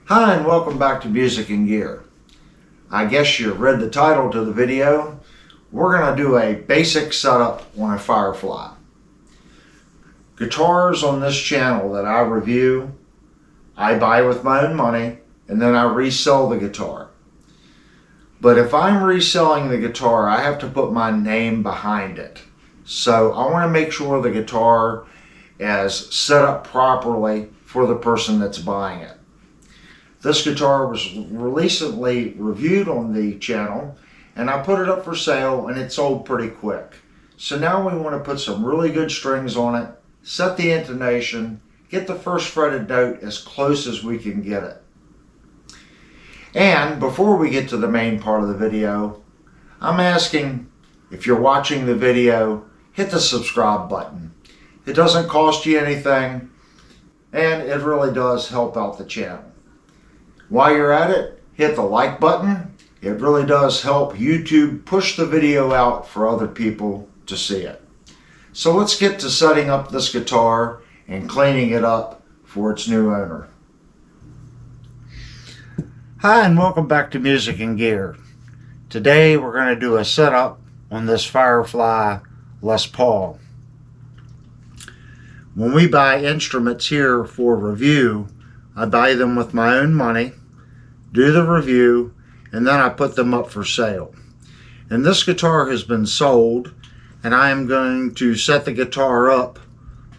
Hi and welcome back to Music and Gear. I guess you read the title to the video. We're going to do a basic setup on a Firefly. Guitars on this channel that I review, I buy with my own money and then I resell the guitar. But if I'm reselling the guitar, I have to put my name behind it. So I want to make sure the guitar is set up properly for the person that's buying it. This guitar was recently reviewed on the channel and I put it up for sale and it sold pretty quick. So now we want to put some really good strings on it, set the intonation, get the first fretted note as close as we can get it. And before we get to the main part of the video, I'm asking if you're watching the video, hit the subscribe button. It doesn't cost you anything and it really does help out the channel. While you're at it, hit the like button. It really does help YouTube push the video out for other people to see it. So let's get to setting up this guitar and cleaning it up for its new owner. Hi and welcome back to Music and Gear. Today we're going to do a setup on this Firefly Les Paul. When we buy instruments here for review, I buy them with my own money, do the review, and then I put them up for sale. And this guitar has been sold, and I am going to set the guitar up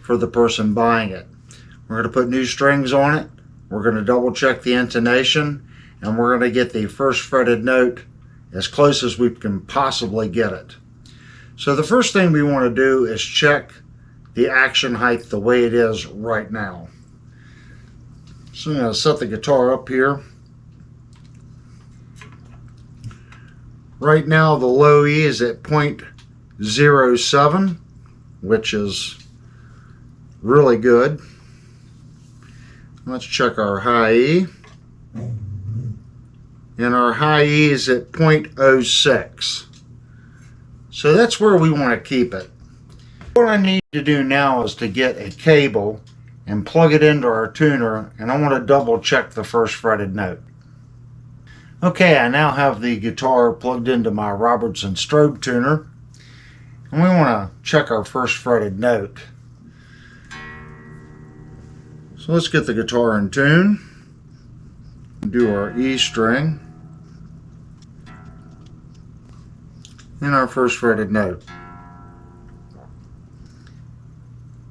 for the person buying it. We're going to put new strings on it, we're going to double check the intonation, and we're going to get the first fretted note as close as we can possibly get it. So the first thing we want to do is check the action height the way it is right now. So I'm going to set the guitar up here. Right now the low E is at 0.07, which is really good. Let's check our high E. And our high E is at 0.06. So that's where we want to keep it. What I need to do now is to get a cable and plug it into our tuner, and I want to double check the first fretted note. Okay, I now have the guitar plugged into my Robertson strobe tuner, and we want to check our first fretted note. So let's get the guitar in tune, do our E string, and our first fretted note.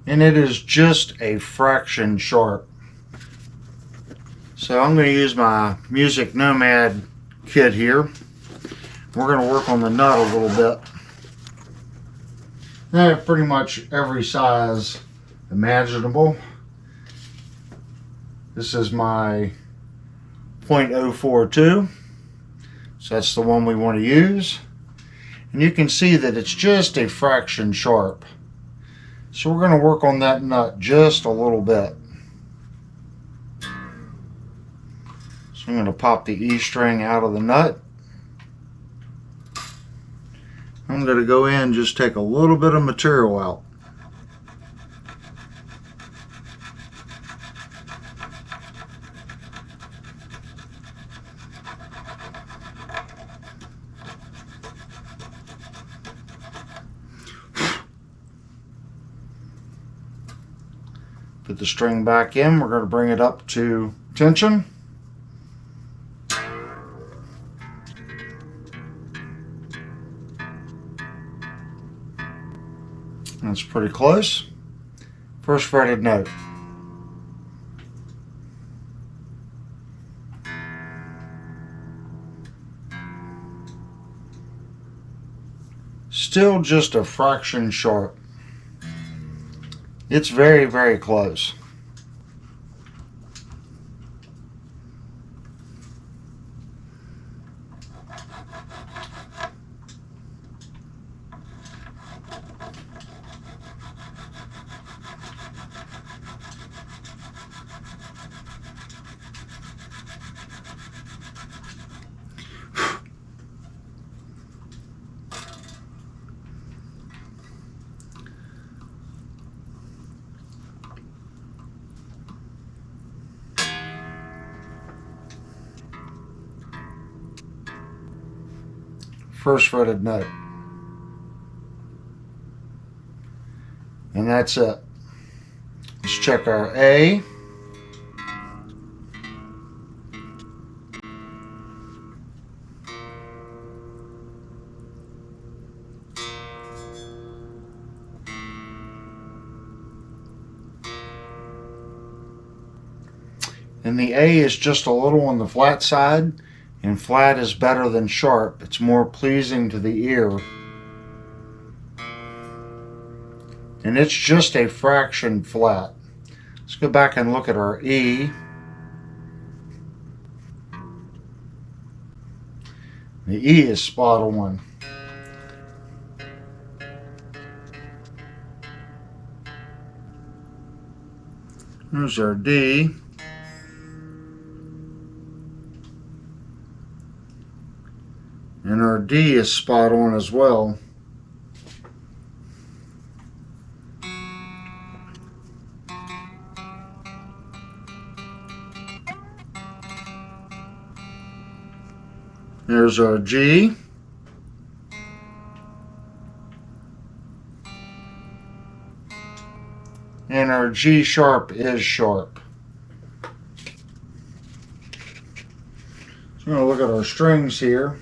And it is just a fraction sharp. So I'm going to use my Music Nomad kit here. We're going to work on the nut a little bit. I have pretty much every size imaginable. This is my 0.042. So that's the one we want to use. And you can see that it's just a fraction sharp. So we're going to work on that nut just a little bit. So I'm going to pop the E string out of the nut. I'm going to go in and just take a little bit of material out. Put the string back in. We're going to bring it up to tension. That's pretty close. First fretted note. Still just a fraction sharp. It's very, very close. first fretted note. And that's it. Let's check our A. And the A is just a little on the flat side, and flat is better than sharp. It's more pleasing to the ear. And it's just a fraction flat. Let's go back and look at our E. The E is spot on. Here's our D. And our D is spot on as well. There's our G. And our G sharp is sharp. So we're going to look at our strings here.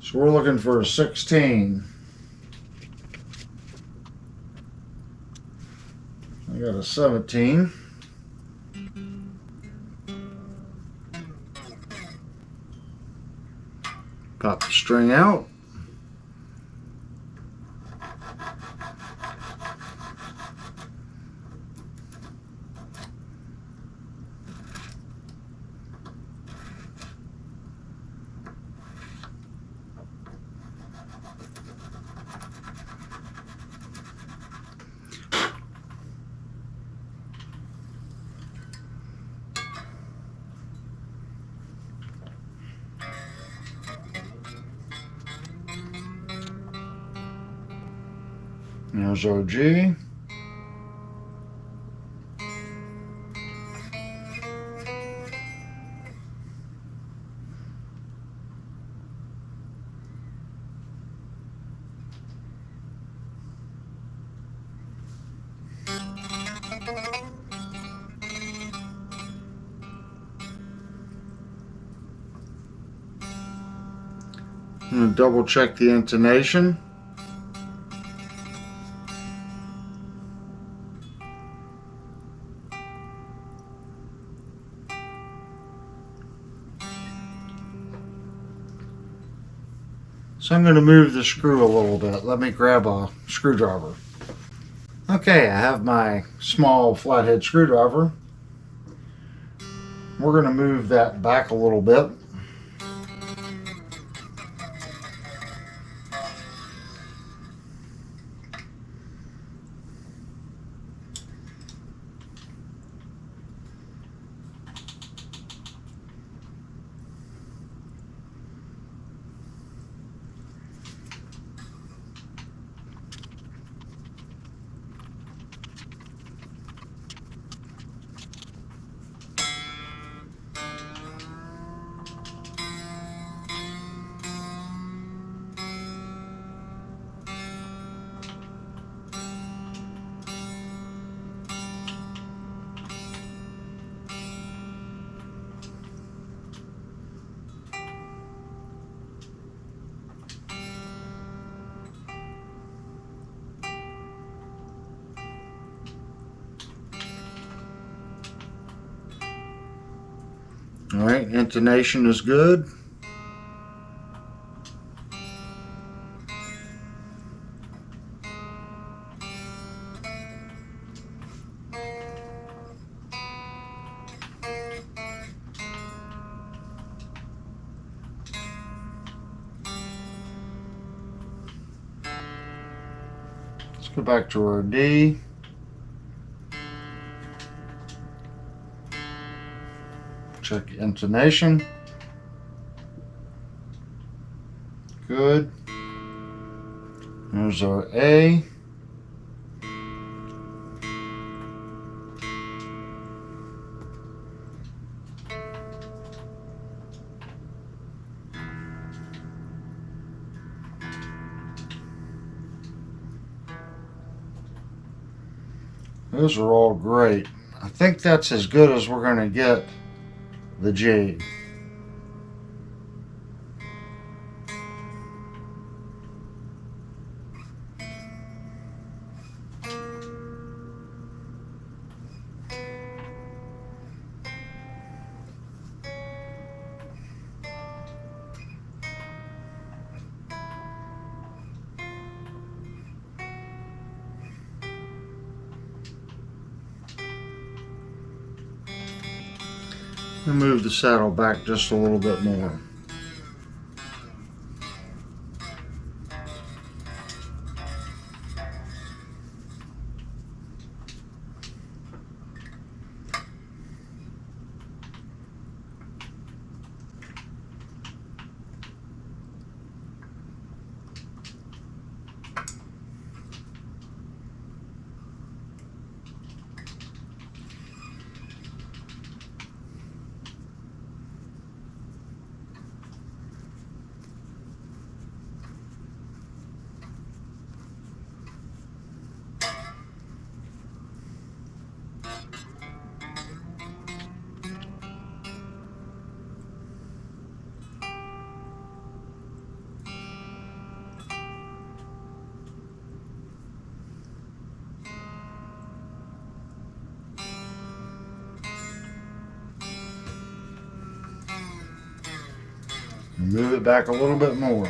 So we're looking for a 16. I got a 17. Pop the string out. There's our G. I'm going to double check the intonation. So I'm going to move the screw a little bit. Let me grab a screwdriver. Okay, I have my small flathead screwdriver. We're going to move that back a little bit. All right, intonation is good. Let's go back to our D. Check intonation. Good. There's our A. Those are all great. I think that's as good as we're going to get the G. I'll move the saddle back just a little bit more. Move it back a little bit more.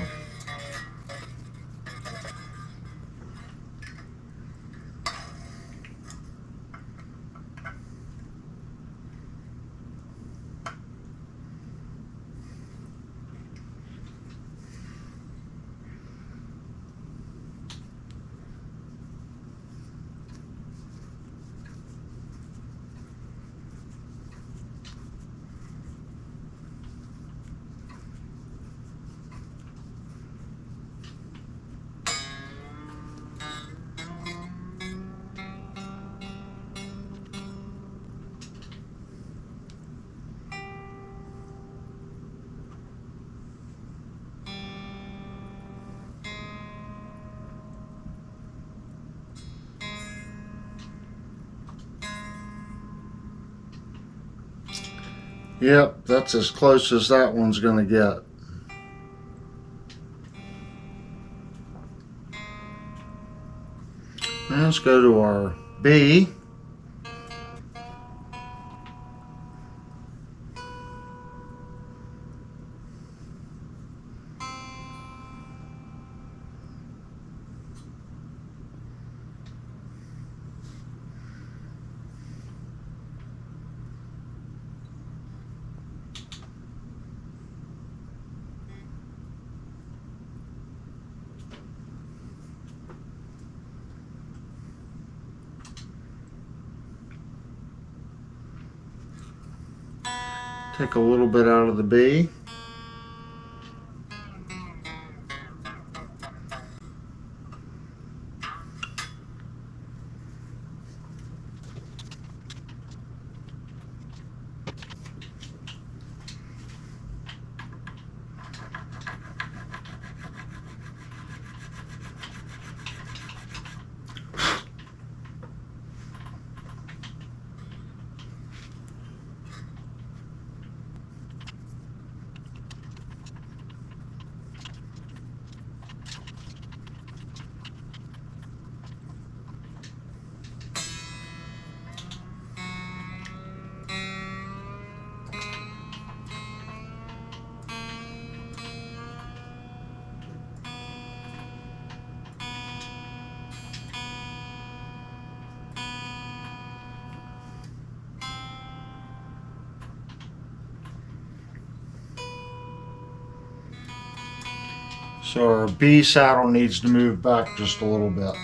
Yep, that's as close as that one's going to get. Now let's go to our B. Take a little bit out of the B. So our B saddle needs to move back just a little bit.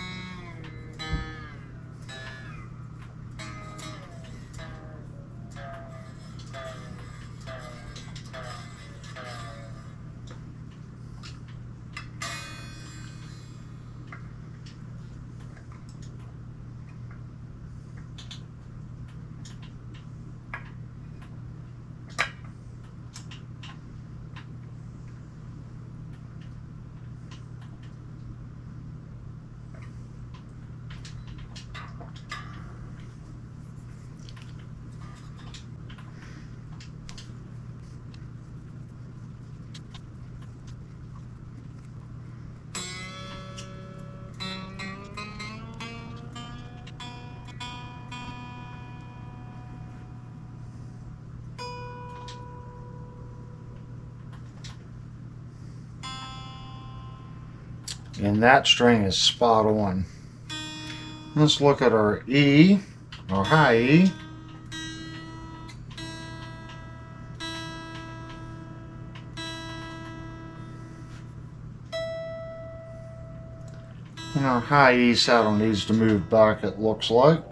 And that string is spot on. Let's look at our E, our high E. And our high E saddle needs to move back, it looks like.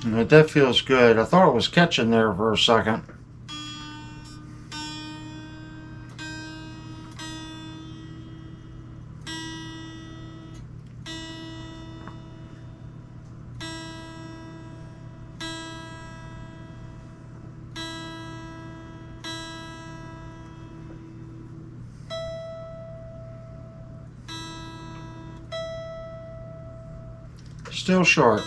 But that feels good. I thought it was catching there for a second. Still sharp.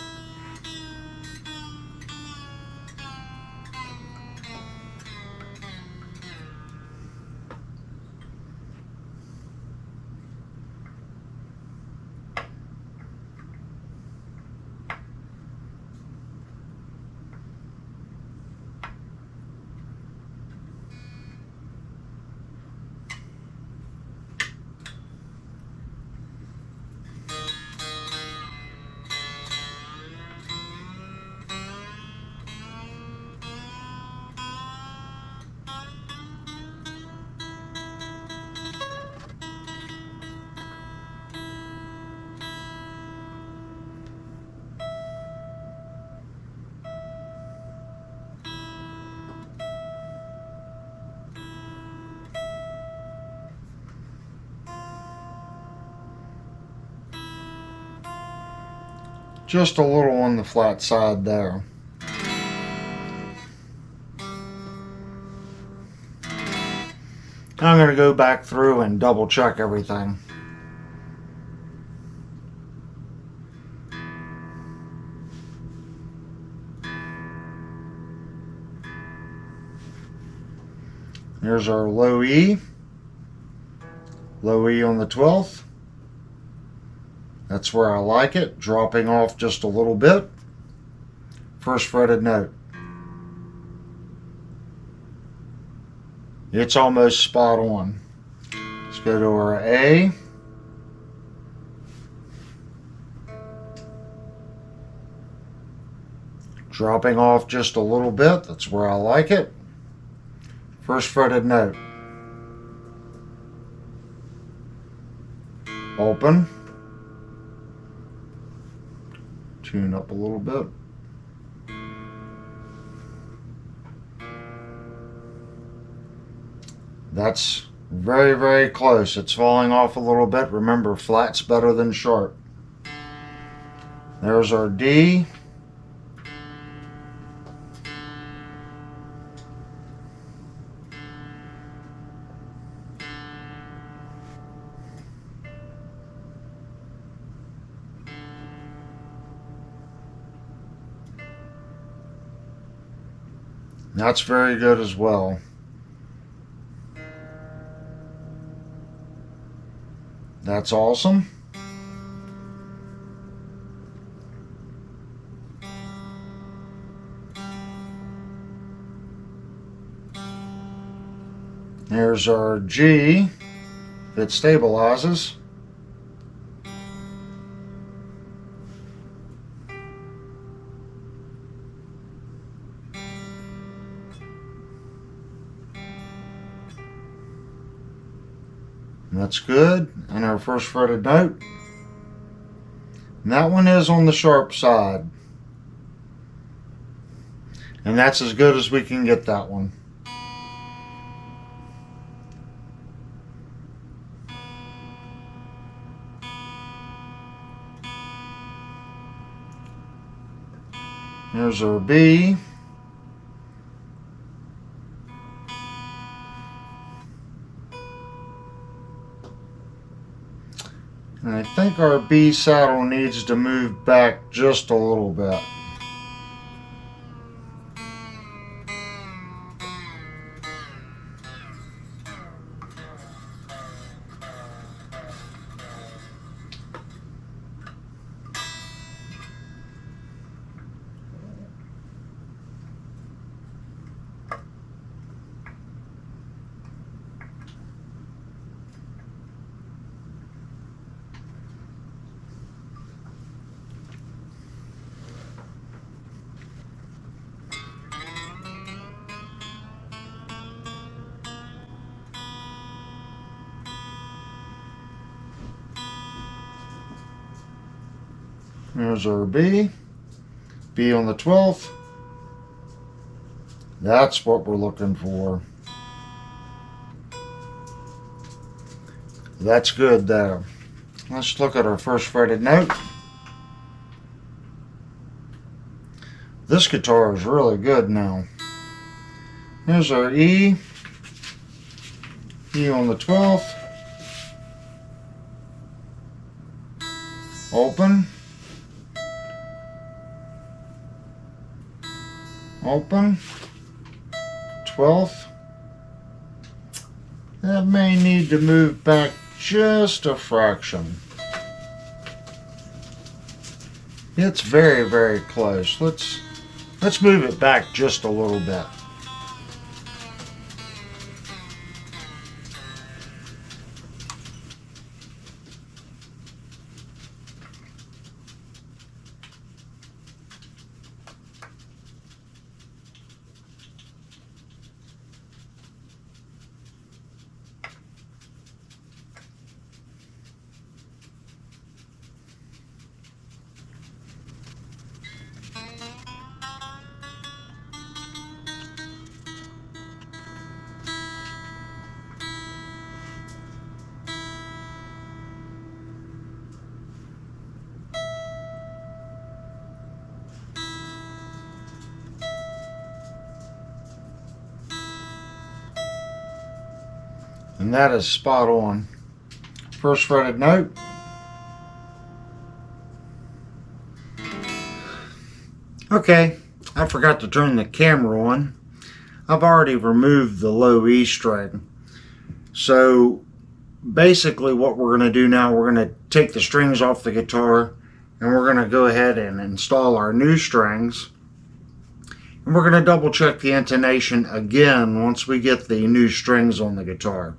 Just a little on the flat side there. I'm going to go back through and double check everything. Here's our low E on the 12th. That's where I like it, dropping off just a little bit. First fretted note. It's almost spot on. Let's go to our A. Dropping off just a little bit, that's where I like it. First fretted note. Open. Tune up a little bit. That's very, very close. It's falling off a little bit. Remember, flat's better than sharp. There's our D. That's very good as well. That's awesome. There's our G that stabilizes. That's good. And our first fretted note. And that one is on the sharp side. And that's as good as we can get that one. Here's our B. And I think our B saddle needs to move back just a little bit. There's our B. B on the 12th. That's what we're looking for. That's good there. Let's look at our first fretted note. This guitar is really good now. Here's our E. E on the 12th. Open. Open. 12th. That may need to move back just a fraction. It's very, very close. Let's move it back just a little bit. And that is spot on. First fretted note. Okay, I forgot to turn the camera on. I've already removed the low E string. So basically what we're going to do now, we're going to take the strings off the guitar and we're going to go ahead and install our new strings. And we're going to double check the intonation again once we get the new strings on the guitar.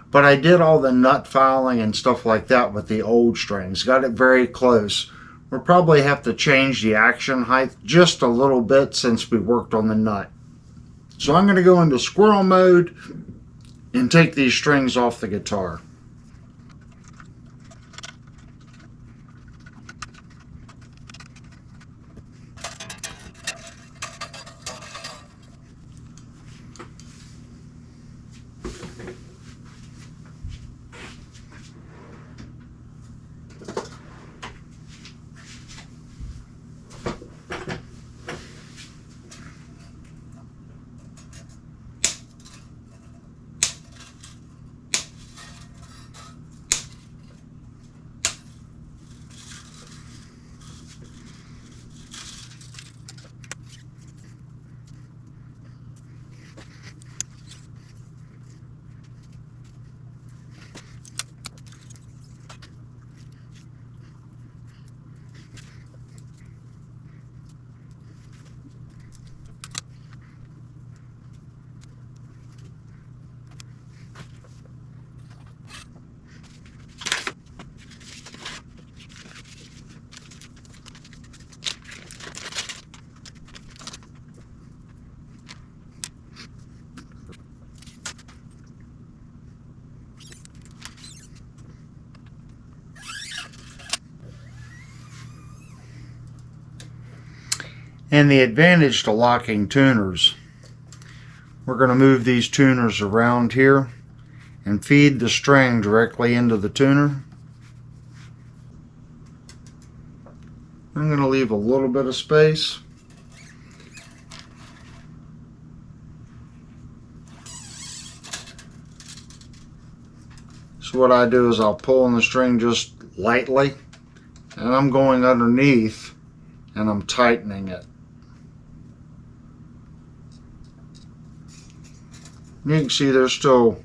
But I did all the nut filing and stuff like that with the old strings. Got it very close. We'll probably have to change the action height just a little bit since we worked on the nut. So I'm going to go into squirrel mode and take these strings off the guitar. And the advantage to locking tuners, we're going to move these tuners around here and feed the string directly into the tuner. I'm going to leave a little bit of space. So what I do is I'll pull on the string just lightly, and I'm going underneath and I'm tightening it. You can see there's still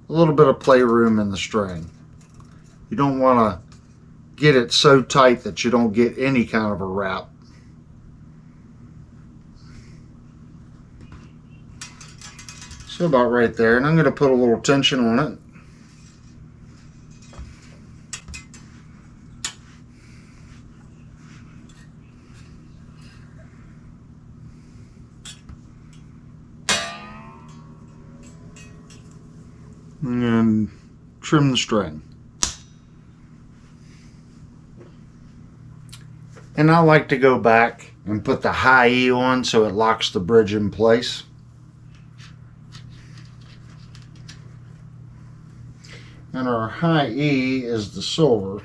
a little bit of playroom in the string. You don't want to get it so tight that you don't get any kind of a wrap. So about right there, and I'm going to put a little tension on it. And trim the string. And I like to go back and put the high E on so it locks the bridge in place. And our high E is the silver.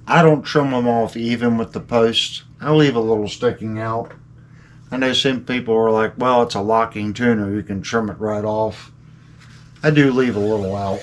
I don't trim them off even with the post. I leave a little sticking out. I know some people are like, well, it's a locking tuner, you can trim it right off. I do leave a little out.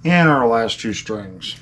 And our last two strings.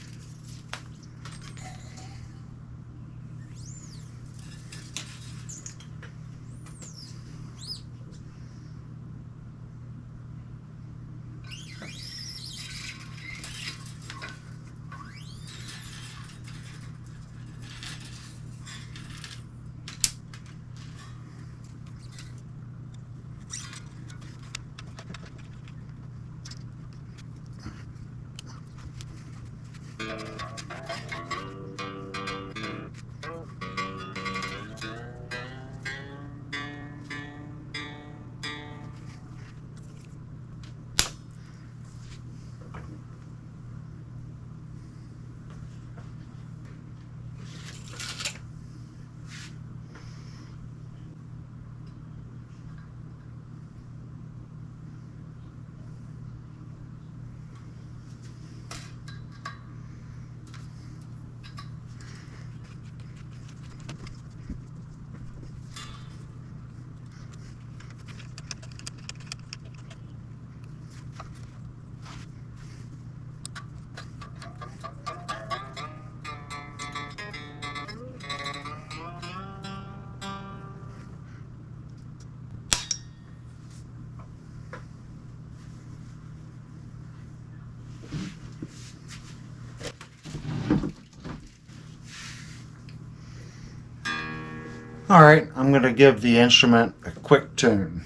Alright, I'm going to give the instrument a quick tune.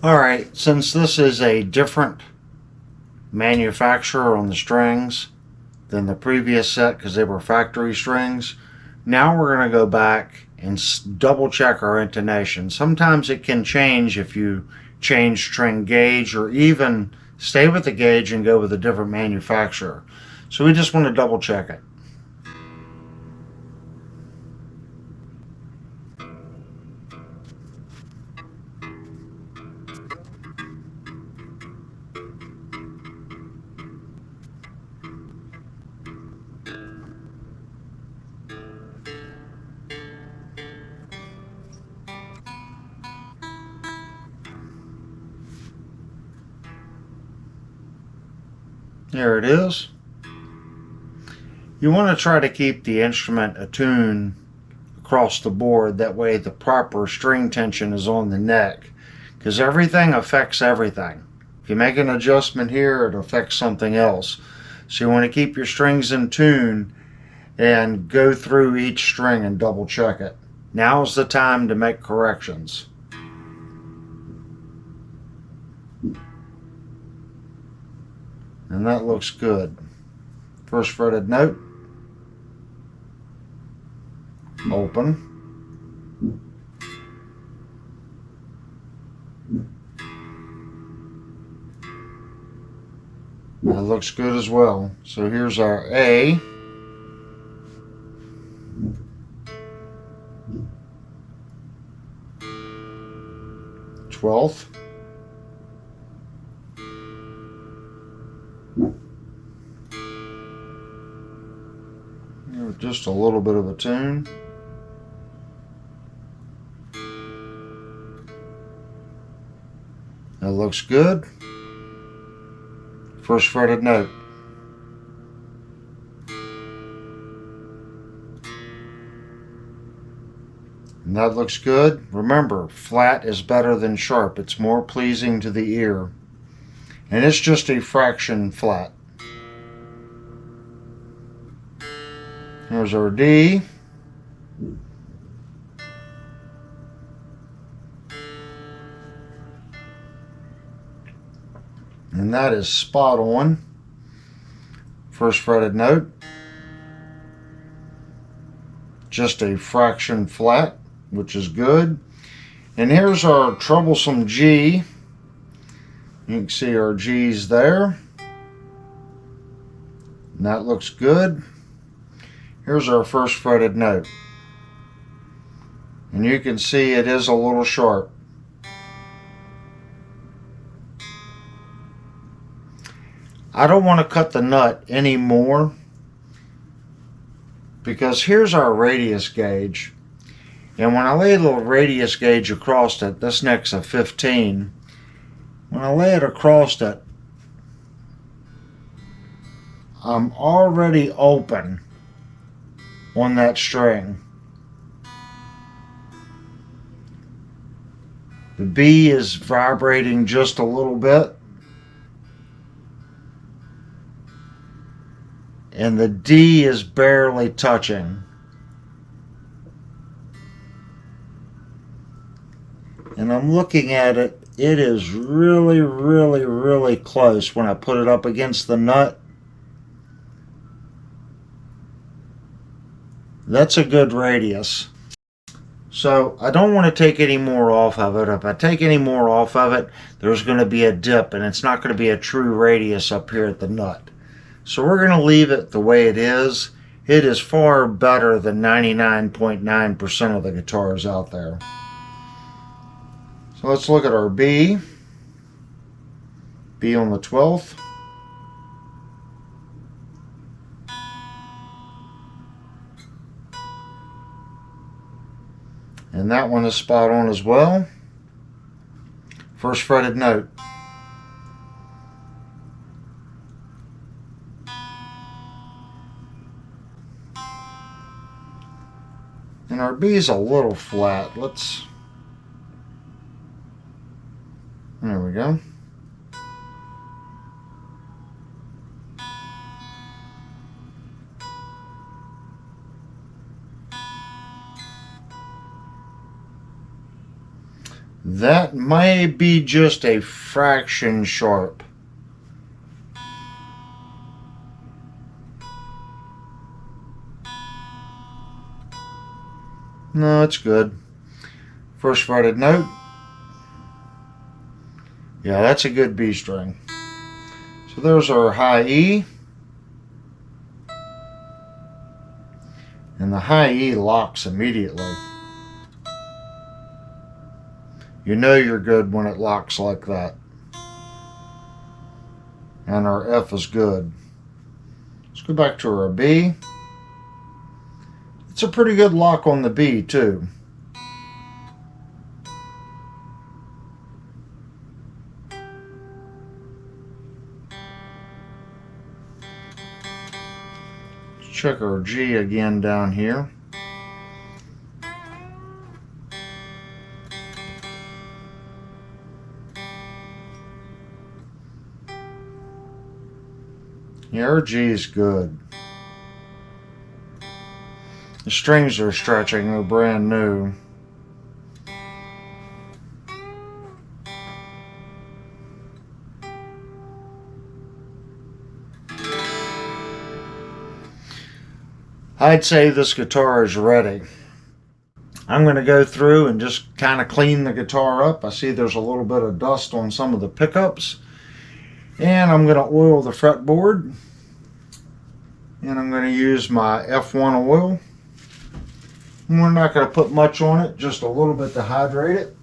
Alright, since this is a different manufacturer on the strings than the previous set because they were factory strings, now we're going to go back and double check our intonation. Sometimes it can change if you change string gauge, or even stay with the gauge and go with a different manufacturer. So we just want to double check it. There it is. You want to try to keep the instrument attuned across the board. That way the proper string tension is on the neck, because everything affects everything. If you make an adjustment here, it affects something else. So you want to keep your strings in tune and go through each string and double check it. Now's the time to make corrections. And that looks good. First fretted note, open. That looks good as well. So here's our A. Twelfth. Just a little bit of a tune. That looks good. First fretted note. And that looks good. Remember, flat is better than sharp. It's more pleasing to the ear. And it's just a fraction flat. Here's our D. And that is spot on. First fretted note. Just a fraction flat, which is good. And here's our troublesome G. You can see our G's there. And that looks good. Here's our first fretted note. And you can see it is a little sharp. I don't want to cut the nut anymore, because here's our radius gauge. And when I lay a little radius gauge across it, this neck's a 15. When I lay it across it, I'm already open on that string. The B is vibrating just a little bit, and the D is barely touching. And I'm looking at it, it is really, really, really close when I put it up against the nut. That's a good radius. So I don't want to take any more off of it. If I take any more off of it, there's going to be a dip, and it's not going to be a true radius up here at the nut. So we're going to leave it the way it is. It is far better than 99.9% of the guitars out there. So let's look at our B. B on the 12th. And that one is spot on as well. First fretted note. And And our B is a little flat. There we go. That may be just a fraction sharp. No, it's good. First fretted note. Yeah, that's a good B string. So there's our high E. And the high E locks immediately. You know you're good when it locks like that. And our F is good. Let's go back to our B. It's a pretty good lock on the B too. Let's check our G again down here. Yeah, our G is good. The strings are stretching, they're brand new. I'd say this guitar is ready. I'm going to go through and just kind of clean the guitar up. I see there's a little bit of dust on some of the pickups. And I'm going to oil the fretboard. And I'm going to use my F1 oil. And we're not going to put much on it, just a little bit to hydrate it.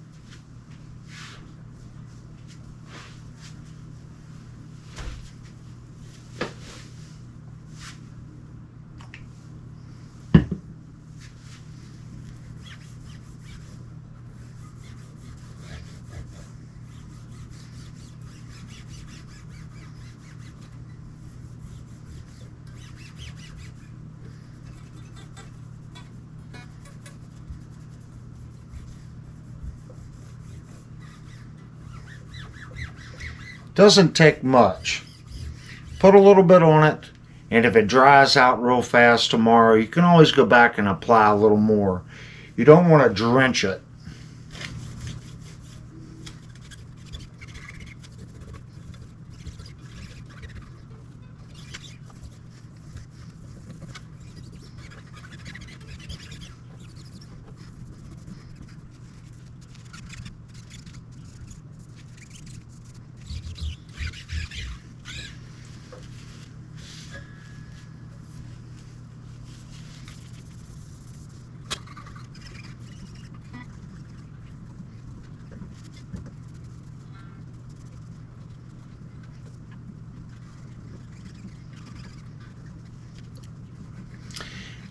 Doesn't take much. Put a little bit on it, and if it dries out real fast tomorrow, you can always go back and apply a little more. You don't want to drench it.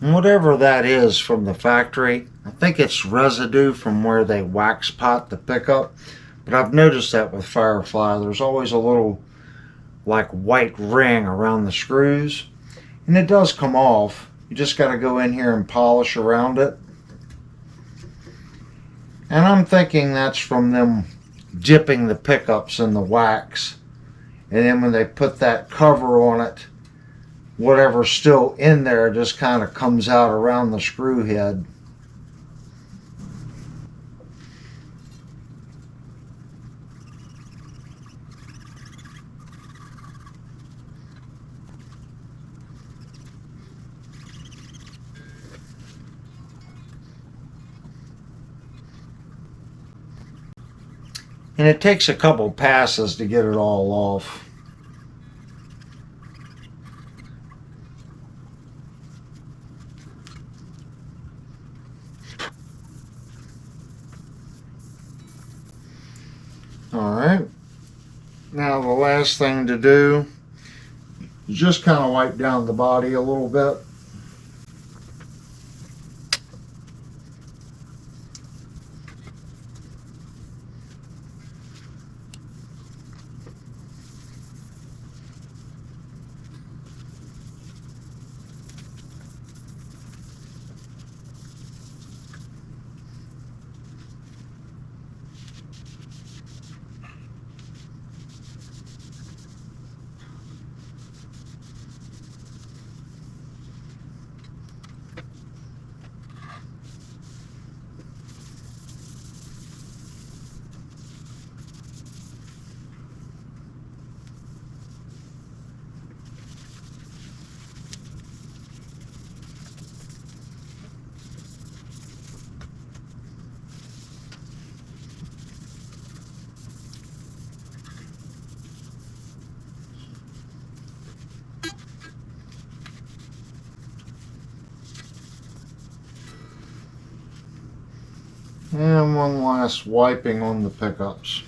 And whatever that is from the factory, I think it's residue from where they wax pot the pickup. But I've noticed that with Firefly, there's always a little like white ring around the screws. And it does come off. You just got to go in here and polish around it. And I'm thinking that's from them dipping the pickups in the wax. And then when they put that cover on it, whatever's still in there just kind of comes out around the screw head. And it takes a couple passes to get it all off. Alright, now the last thing to do is just kind of wipe down the body a little bit. And one last wiping on the pickups.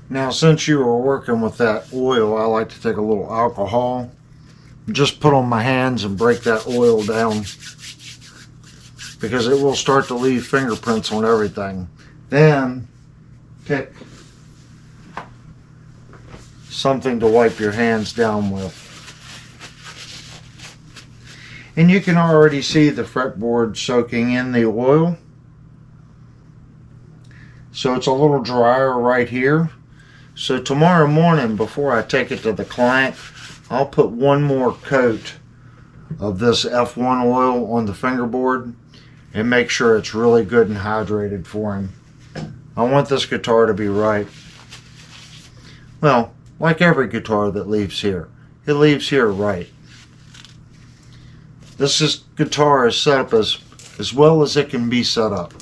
Now, since you were working with that oil, I like to take a little alcohol, just put on my hands and break that oil down, because it will start to leave fingerprints on everything. Then pick something to wipe your hands down with. And you can already see the fretboard soaking in the oil. So it's a little drier right here. So tomorrow morning, before I take it to the client, I'll put one more coat of this F1 oil on the fingerboard and make sure it's really good and hydrated for him. I want this guitar to be right. Well, like every guitar that leaves here. It leaves here right. This guitar is set up as well as it can be set up.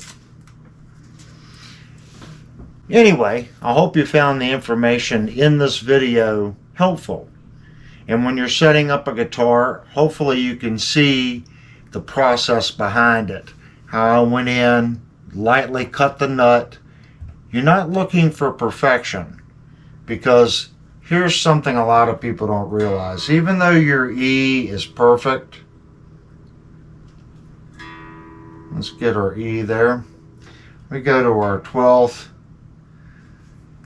Anyway, I hope you found the information in this video helpful. And when you're setting up a guitar, hopefully you can see the process behind it. How I went in, lightly cut the nut. You're not looking for perfection, because here's something a lot of people don't realize. Even though your E is perfect, let's get our E there. We go to our 12th.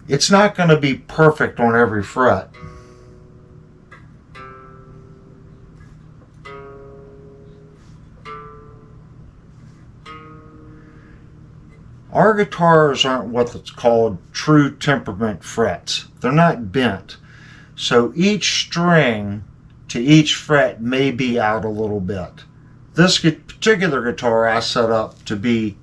It's not going to be perfect on every fret. Our guitars aren't what's called true temperament frets. They're not bent. So each string to each fret may be out a little bit. This particular guitar I set up to be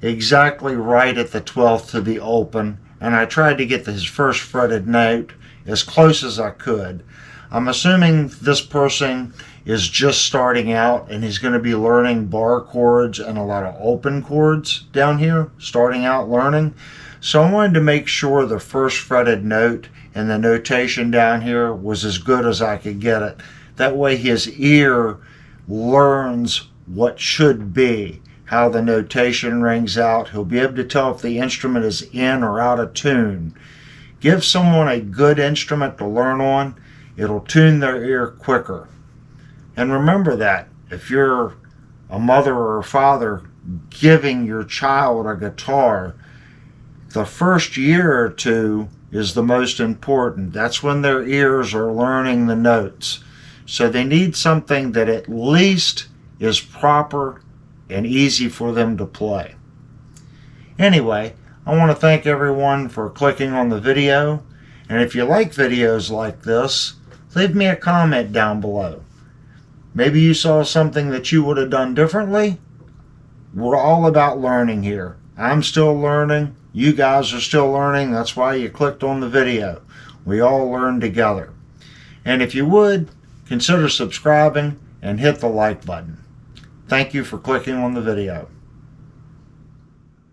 exactly right at the 12th to the open, and I tried to get his first fretted note as close as I could. I'm assuming this person is just starting out and he's going to be learning bar chords and a lot of open chords down here, starting out learning. So I wanted to make sure the first fretted note and the notation down here was as good as I could get it. That way his ear learns what should be, how the notation rings out. He'll be able to tell if the instrument is in or out of tune. Give someone a good instrument to learn on. It'll tune their ear quicker. And remember that if you're a mother or a father giving your child a guitar, the first year or two is the most important. That's when their ears are learning the notes. So they need something that at least is proper and easy for them to play. Anyway, I want to thank everyone for clicking on the video. And if you like videos like this, leave me a comment down below. Maybe you saw something that you would have done differently. We're all about learning here. I'm still learning. You guys are still learning. That's why you clicked on the video. We all learn together. And if you would, consider subscribing and hit the like button. Thank you for clicking on the video.